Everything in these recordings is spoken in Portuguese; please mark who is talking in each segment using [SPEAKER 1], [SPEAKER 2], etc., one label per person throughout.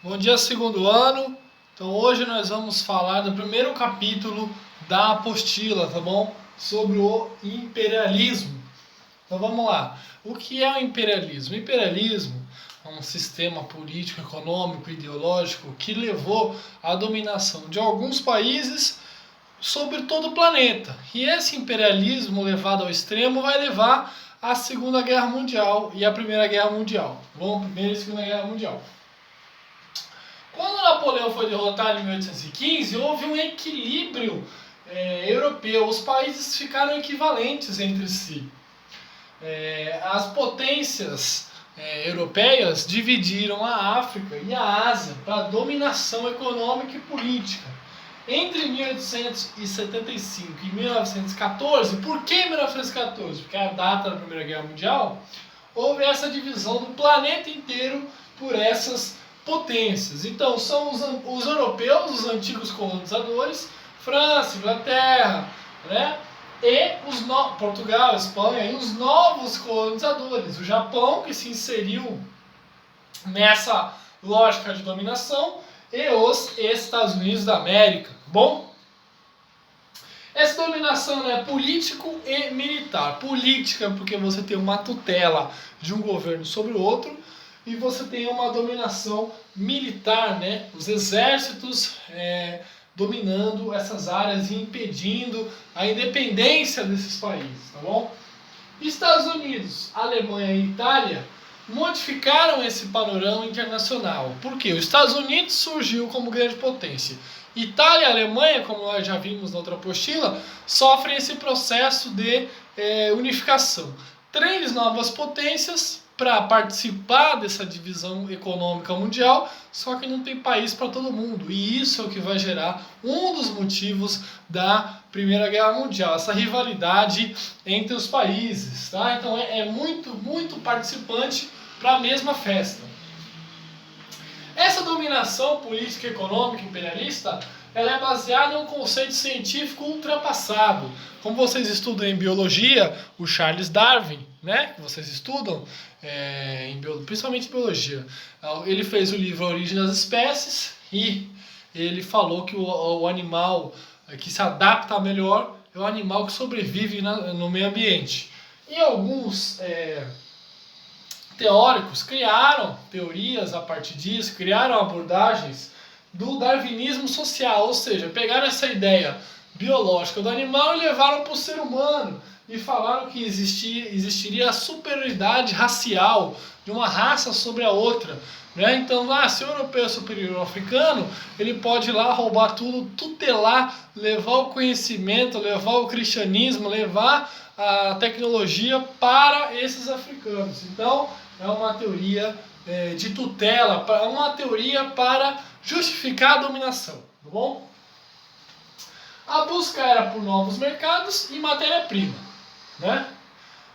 [SPEAKER 1] Bom dia, segundo ano. Então hoje nós vamos falar do primeiro capítulo da apostila, tá bom? Sobre o imperialismo. Então vamos lá. O que é o imperialismo? O imperialismo é um sistema político, econômico, ideológico que levou à dominação de alguns países sobre todo o planeta. E esse imperialismo levado ao extremo vai levar à Segunda Guerra Mundial e à Primeira Guerra Mundial. Bom, Primeira e Segunda Guerra Mundial. Quando Napoleão foi derrotado em 1815, houve um equilíbrio europeu. Os países ficaram equivalentes entre si. As potências europeias dividiram a África e a Ásia para dominação econômica e política. Entre 1875 e 1914, por que 1914? Porque é a data da Primeira Guerra Mundial, houve essa divisão do planeta inteiro por essas potências. Então são os europeus, os antigos colonizadores, França, Inglaterra, né? E Portugal, Espanha, e os novos colonizadores, o Japão, que se inseriu nessa lógica de dominação, e os Estados Unidos da América. Bom, essa dominação é político e militar. Política porque você tem uma tutela de um governo sobre o outro, e você tem uma dominação militar, né? Os exércitos dominando essas áreas e impedindo a independência desses países, tá bom? Estados Unidos, Alemanha e Itália modificaram esse panorama internacional. Por quê? Os Estados Unidos surgiu como grande potência. Itália e Alemanha, como nós já vimos na outra apostila, sofrem esse processo de unificação. Três novas potências para participar dessa divisão econômica mundial, só que não tem país para todo mundo. E isso é o que vai gerar um dos motivos da Primeira Guerra Mundial, essa rivalidade entre os países. Tá? Então é muito participante para a mesma festa. Essa dominação política, econômica, imperialista, ela é baseada em um conceito científico ultrapassado. Como vocês estudam em biologia, o Charles Darwin, né, que vocês estudam, principalmente em biologia, ele fez o livro A Origem das Espécies e ele falou que o animal que se adapta melhor é o animal que sobrevive no meio ambiente. E alguns teóricos criaram teorias a partir disso, criaram abordagens do darwinismo social, ou seja, pegaram essa ideia biológica do animal e levaram para o ser humano e falaram que existiria a superioridade racial de uma raça sobre a outra. Né? Então, se o europeu é superior ao africano, ele pode ir lá roubar tudo, tutelar, levar o conhecimento, levar o cristianismo, levar a tecnologia para esses africanos. Então, é uma teoria de tutela, uma teoria para justificar a dominação, tá bom? A busca era por novos mercados e matéria-prima, né?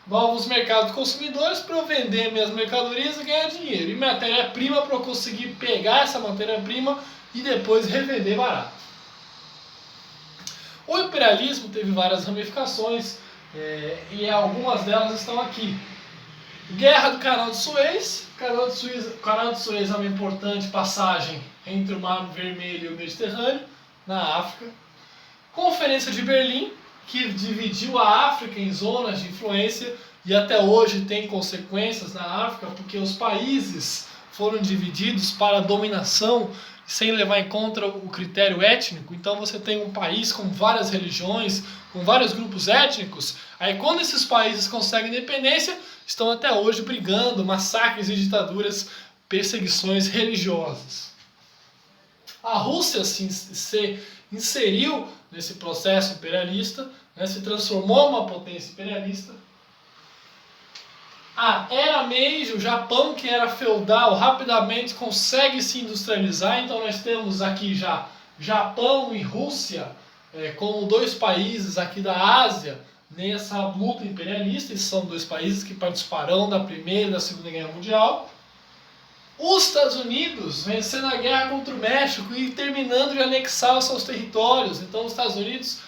[SPEAKER 1] Novos mercados consumidores para eu vender minhas mercadorias e ganhar dinheiro. E matéria-prima para eu conseguir pegar essa matéria-prima e depois revender barato. O imperialismo teve várias ramificações e algumas delas estão aqui. Guerra do Canal de Suez. Canal de Suez é uma importante passagem entre o Mar Vermelho e o Mediterrâneo, na África. Conferência de Berlim, que dividiu a África em zonas de influência e até hoje tem consequências na África, porque os países foram divididos para dominação sem levar em conta o critério étnico. Então você tem um país com várias religiões, com vários grupos étnicos. Aí quando esses países conseguem independência, estão até hoje brigando, massacres e ditaduras, perseguições religiosas. A Rússia se inseriu nesse processo imperialista, né, se transformou em uma potência imperialista. A Era Meiji, o Japão, que era feudal, rapidamente consegue se industrializar. Então nós temos aqui já Japão e Rússia como dois países aqui da Ásia nessa luta imperialista. Esses são dois países que participarão da Primeira e da Segunda Guerra Mundial. Os Estados Unidos vencendo a guerra contra o México e terminando de anexar os seus territórios. Então os Estados Unidos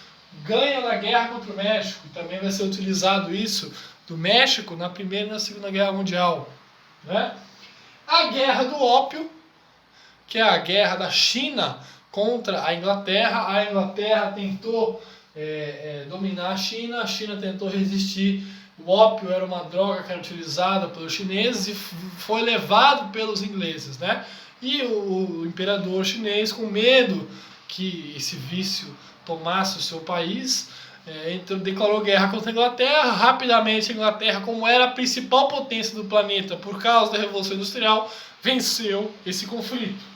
[SPEAKER 1] ganham na guerra contra o México. E também vai ser utilizado isso do México na Primeira e na Segunda Guerra Mundial. Né? A Guerra do Ópio, que é a guerra da China contra a Inglaterra. A Inglaterra tentou dominar a China tentou resistir. O ópio era uma droga que era utilizada pelos chineses e foi levado pelos ingleses, né? E o imperador chinês, com medo que esse vício tomasse o seu país, então declarou guerra contra a Inglaterra. Rapidamente a Inglaterra, como era a principal potência do planeta por causa da Revolução Industrial, venceu esse conflito.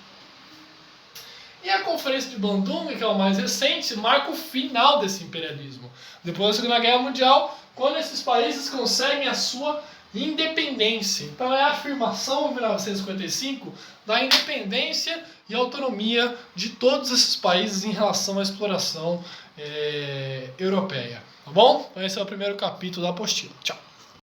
[SPEAKER 1] E a Conferência de Bandung, que é o mais recente, marca o final desse imperialismo. Depois da Segunda Guerra Mundial, quando esses países conseguem a sua independência. Então é a afirmação em 1955 da independência e autonomia de todos esses países em relação à exploração europeia. Tá bom? Então esse é o primeiro capítulo da apostila. Tchau!